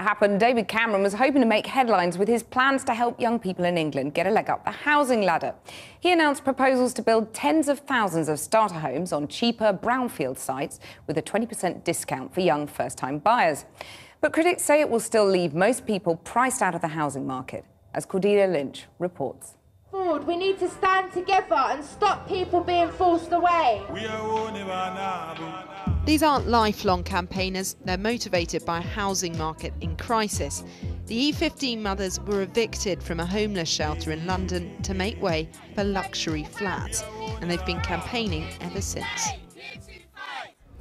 that happened, David Cameron was hoping to make headlines with his plans to help young people in England get a leg up the housing ladder. He announced proposals to build tens of thousands of starter homes on cheaper brownfield sites with a 20% discount for young first-time buyers. But critics say it will still leave most people priced out of the housing market, as Cordelia Lynch reports. We need to stand together and stop people being forced away. These aren't lifelong campaigners, they're motivated by a housing market in crisis. The E15 mothers were evicted from a homeless shelter in London to make way for luxury flats, and they've been campaigning ever since.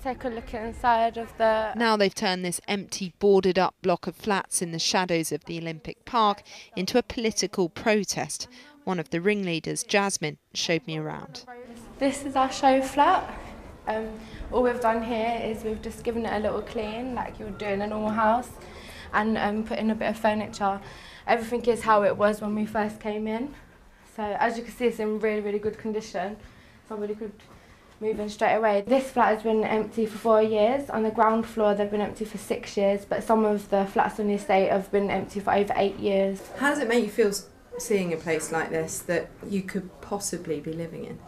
Take a look inside of the... Now they've turned this empty, boarded up block of flats in the shadows of the Olympic Park into a political protest. One of the ringleaders, Jasmine, showed me around. This is our show flat. All we've done here is we've just given it a little clean, like you would do in a normal house, and put in a bit of furniture. Everything is how it was when we first came in. So as you can see, it's in really, really good condition. Somebody could move in straight away. This flat has been empty for 4 years. On the ground floor, they've been empty for 6 years, but some of the flats on the estate have been empty for over 8 years. How does it make you feel seeing a place like this that you could possibly be living in?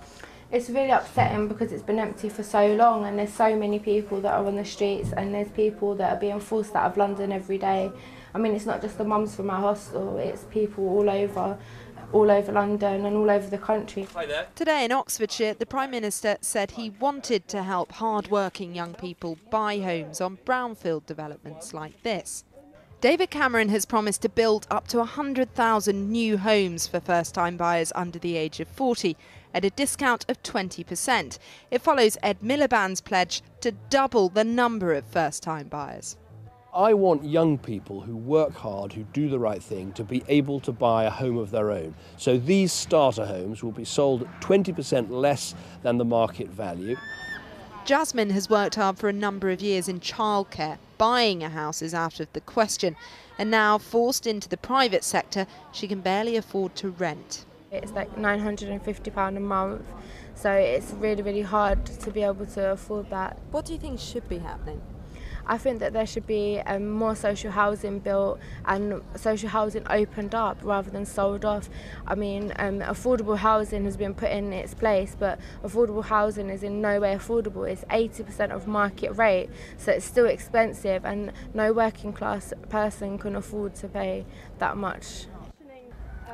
It's really upsetting because it's been empty for so long, and there's so many people that are on the streets, and there's people that are being forced out of London every day. I mean, it's not just the mums from our hostel, it's people all over London and all over the country. Hi there. Today in Oxfordshire, the Prime Minister said he wanted to help hard-working young people buy homes on brownfield developments like this. David Cameron has promised to build up to 100,000 new homes for first-time buyers under the age of 40 at a discount of 20%. It follows Ed Miliband's pledge to double the number of first-time buyers. I want young people who work hard, who do the right thing, to be able to buy a home of their own. So these starter homes will be sold at 20% less than the market value. Jasmine has worked hard for a number of years in childcare. Buying a house is out of the question. And now, forced into the private sector, she can barely afford to rent. It's like £950 a month, so it's really, really hard to be able to afford that. What do you think should be happening? I think that there should be more social housing built and social housing opened up rather than sold off. I mean, affordable housing has been put in its place, but affordable housing is in no way affordable. It's 80% of market rate, so it's still expensive, and no working class person can afford to pay that much.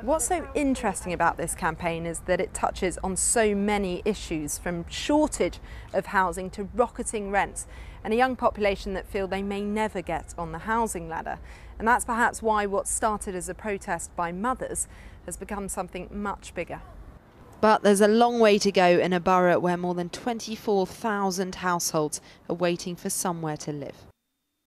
What's so interesting about this campaign is that it touches on so many issues, from shortage of housing to rocketing rents, and a young population that feel they may never get on the housing ladder. And that's perhaps why what started as a protest by mothers has become something much bigger. But there's a long way to go in a borough where more than 24,000 households are waiting for somewhere to live.